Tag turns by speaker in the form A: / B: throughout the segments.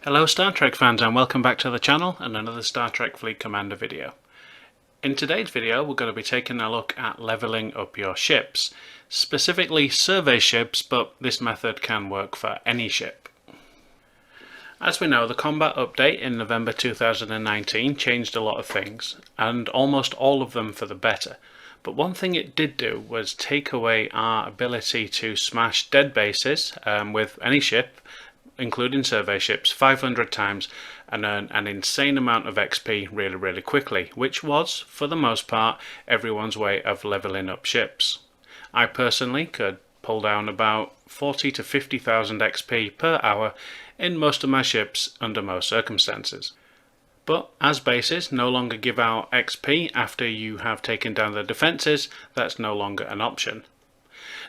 A: Hello Star Trek fans, and welcome back to the channel and another Star Trek Fleet Commander video. In today's video we're going to be taking a look at leveling up your ships, specifically survey ships, but this method can work for any ship. As we know, the combat update in November 2019 changed a lot of things, and almost all of them for the better. But one thing it did do was take away our ability to smash dead bases with any ship, including survey ships, 500 times and earn an insane amount of XP really quickly, which was, for the most part, everyone's way of leveling up ships. I personally could pull down about 40 to 50,000 XP per hour in most of my ships under most circumstances. But as bases no longer give out XP after you have taken down the defences, that's no longer an option.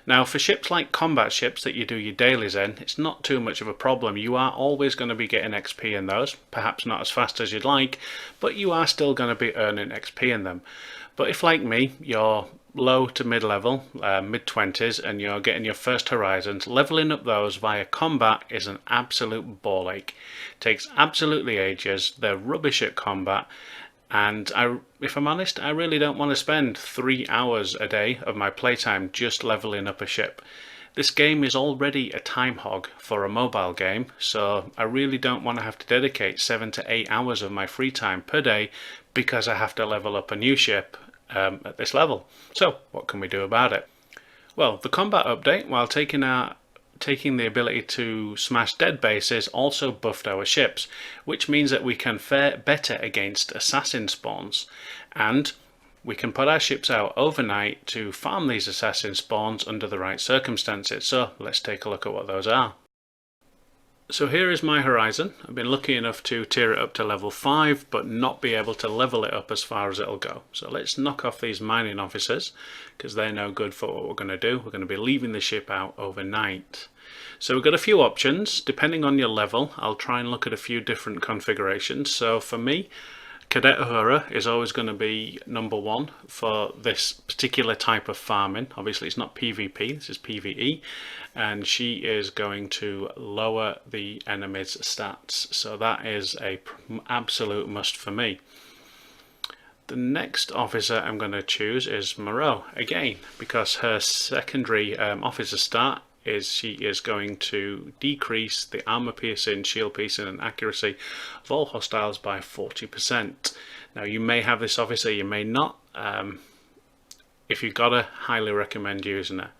A: Now for ships like combat ships that you do your dailies in, it's not too much of a problem. You are always going to be getting XP in those, perhaps not as fast as you'd like, but you are still going to be earning XP in them. But if, like me, you're low to mid-level, mid-20s, and you're getting your first horizons, leveling up those via combat is an absolute ball ache. It takes absolutely ages, they're rubbish at combat, and if I'm honest, I really don't want to spend 3 hours a day of my playtime just leveling up a ship. This game is already a time hog for a mobile game, so I really don't want to have to dedicate 7 to 8 hours of my free time per day because I have to level up a new ship at this level. So what can we do about it? Well, the combat update, while taking the ability to smash dead bases, also buffed our ships, which means that we can fare better against assassin spawns, and we can put our ships out overnight to farm these assassin spawns under the right circumstances. So let's take a look at what those are. So here is my horizon. I've been lucky enough to tier it up to level 5 but not be able to level it up as far as it'll go. So let's knock off these mining officers because they're no good for what we're going to do. We're going to be leaving the ship out overnight. So we've got a few options depending on your level. I'll try and look at a few different configurations. So for me, Cadet Uhura is always going to be number 1 for this particular type of farming. Obviously it's not PvP, this is PvE, and she is going to lower the enemy's stats, so that is an absolute must for me. The next officer I'm going to choose is Moreau, again, because her secondary officer stat is she is going to decrease the armor piercing, shield piercing and accuracy of all hostiles by 40%. Now you may have this officer, you may not. If you've got her, highly recommend using her.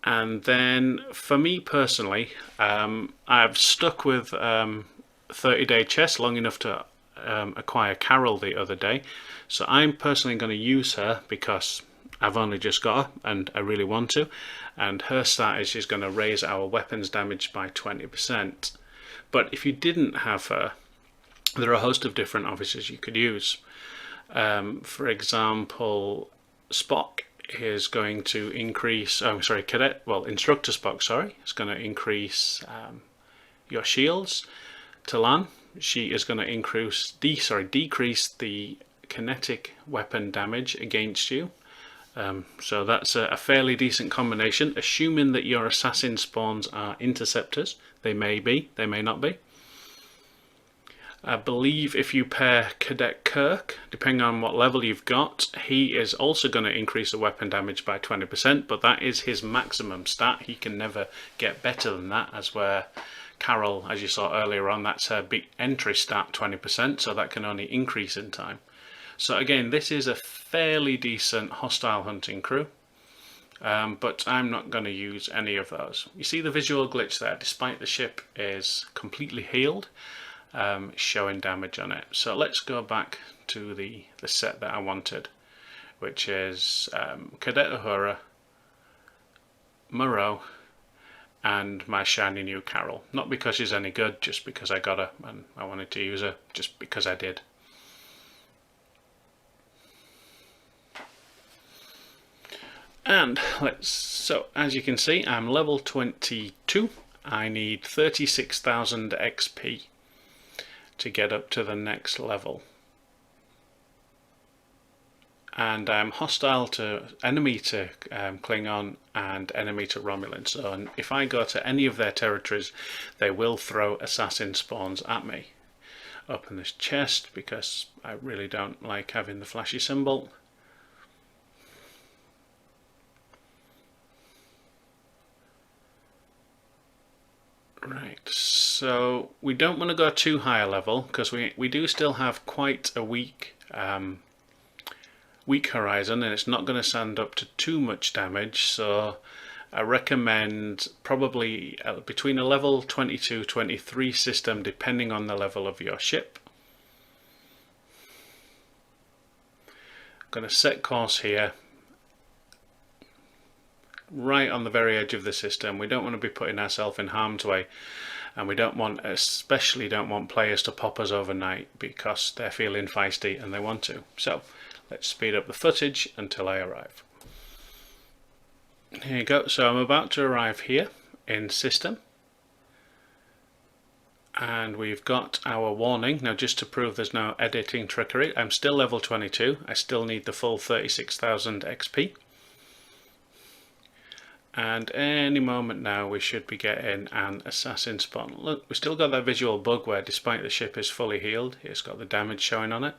A: And then for me personally, I've stuck with 30-day chess long enough to acquire Carol the other day, so I'm personally going to use her because I've only just got her and I really want to, and her stat is she's going to raise our weapons damage by 20%. But if you didn't have her, there are a host of different officers you could use. For example, Spock is going to increase, Instructor Spock, is going to increase your shields. Talan, she is going to decrease the kinetic weapon damage against you. So that's a fairly decent combination, assuming that your assassin spawns are interceptors. They may be, they may not be. I believe if you pair Cadet Kirk, depending on what level you've got, he is also going to increase the weapon damage by 20%, but that is his maximum stat. He can never get better than that, as where Carol, as you saw earlier on, that's her big entry stat, 20%, so that can only increase in time. So again, this is a fairly decent hostile hunting crew, but I'm not going to use any of those. You see the visual glitch there, despite the ship is completely healed, showing damage on it. So let's go back to the set that I wanted, which is Cadet Uhura, Moreau, and my shiny new Carol. Not because she's any good, just because I got her and I wanted to use her just because I did. And so as you can see, I'm level 22. I need 36,000 XP to get up to the next level. and I'm hostile to enemy to Klingon and enemy to Romulan. So if I go to any of their territories, they will throw assassin spawns at me. Open this chest because I really don't like having the flashy symbol. Right, so we don't want to go too high a level because we do still have quite a weak horizon, and it's not going to stand up to too much damage, so I recommend probably between a level 22-23 system depending on the level of your ship. I'm going to set course here right on the very edge of the system. We don't want to be putting ourselves in harm's way, and we especially don't want players to pop us overnight because they're feeling feisty and they want to. So let's speed up the footage until I arrive. Here you go. So I'm about to arrive here in system, and we've got our warning. Now, just to prove there's no editing trickery, I'm still level 22. I still need the full 36,000 XP. And any moment now we should be getting an assassin spawn. Look, we still got that visual bug where despite the ship is fully healed, it's got the damage showing on it.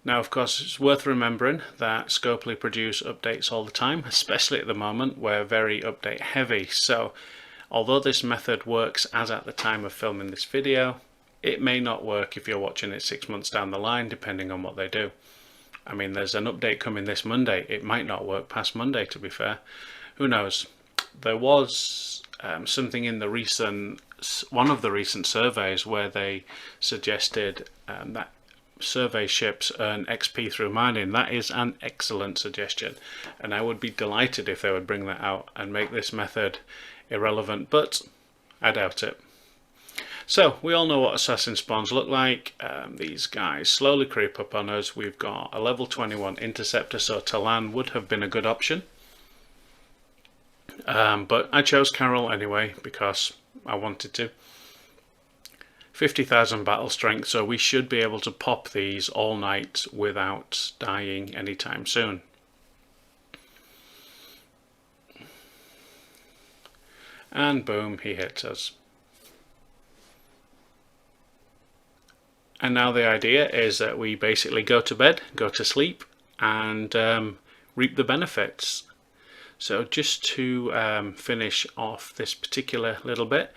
A: Now, of course, it's worth remembering that Scopely produce updates all the time, especially at the moment. We're very update heavy, so although this method works as at the time of filming this video, it may not work if you're watching it 6 months down the line, depending on what they do. I mean, there's an update coming this Monday. It might not work past Monday, to be fair. Who knows? There was something in one of the recent surveys where they suggested that survey ships earn XP through mining. That is an excellent suggestion, and I would be delighted if they would bring that out and make this method irrelevant, but I doubt it. So we all know what assassin spawns look like. These guys slowly creep up on us. We've got a level 21 interceptor, so Talan would have been a good option. But I chose Carol anyway because I wanted to. 50,000 battle strength, so we should be able to pop these all night without dying anytime soon. And boom, he hits us. And now the idea is that we basically go to bed, go to sleep, and reap the benefits. So just to finish off this particular little bit,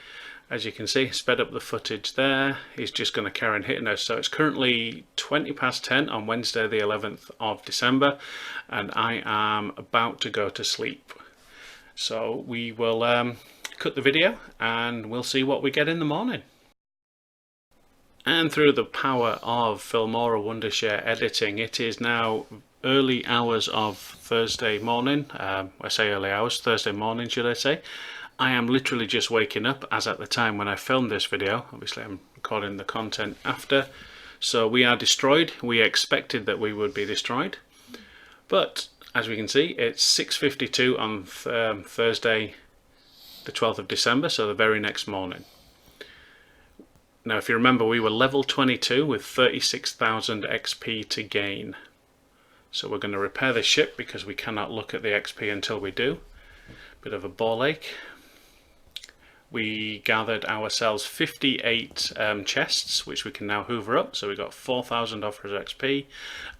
A: as you can see, sped up the footage there. He's just going to carry on hitting us. So it's currently 20 past 10 on Wednesday the 11th of December, and I am about to go to sleep. So we will cut the video and we'll see what we get in the morning. And through the power of Filmora Wondershare editing, it is now early hours of Thursday morning. I say early hours, Thursday morning should I say. I am literally just waking up as at the time when I filmed this video. Obviously I'm recording the content after. So we are destroyed. We expected that we would be destroyed. But as we can see, it's 6:52 on Thursday the 12th of December, so the very next morning. Now, if you remember, we were level 22 with 36,000 XP to gain. So we're going to repair this ship because we cannot look at the XP until we do. Bit of a ball ache. We gathered ourselves 58 chests, which we can now hoover up. So we got 4,000 Officer XP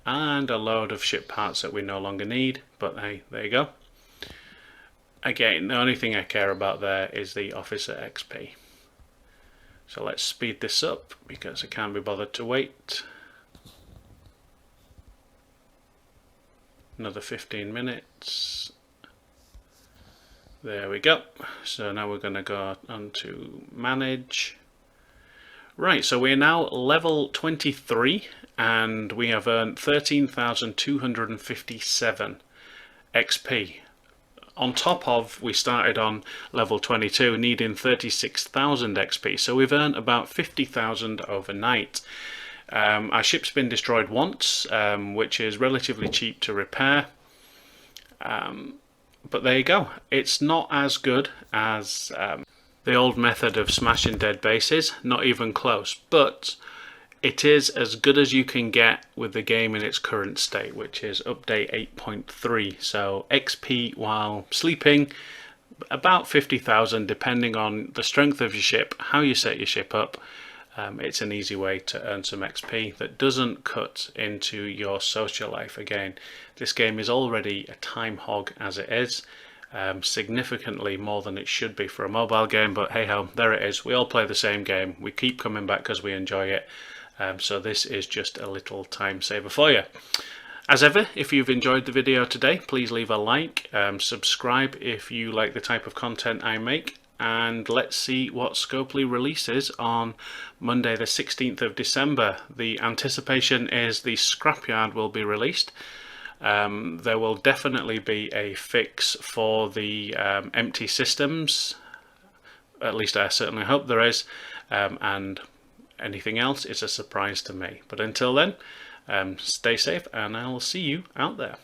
A: and a load of ship parts that we no longer need. But hey, there you go. Again, the only thing I care about there is the Officer XP. So let's speed this up because I can't be bothered to wait. Another 15 minutes. There we go. So now we're going to go on to manage. Right, so we're now level 23 and we have earned 13,257 XP. On top of, we started on level 22 needing 36,000 XP, so we've earned about 50,000 overnight. Our ship's been destroyed once, which is relatively cheap to repair, but there you go. It's not as good as the old method of smashing dead bases, not even close, but it is as good as you can get with the game in its current state, which is update 8.3. So XP while sleeping, about 50,000 depending on the strength of your ship, how you set your ship up. It's an easy way to earn some XP that doesn't cut into your social life. Again, this game is already a time hog as it is, significantly more than it should be for a mobile game, but hey ho, there it is. We all play the same game, we keep coming back because we enjoy it, so this is just a little time saver for you. As ever, if you've enjoyed the video today, please leave a like, subscribe if you like the type of content I make, and let's see what Scopely releases on Monday the 16th of December. The anticipation is the Scrapyard will be released. There will definitely be a fix for the empty systems, at least I certainly hope there is, and anything else is a surprise to me. But until then, stay safe and I'll see you out there.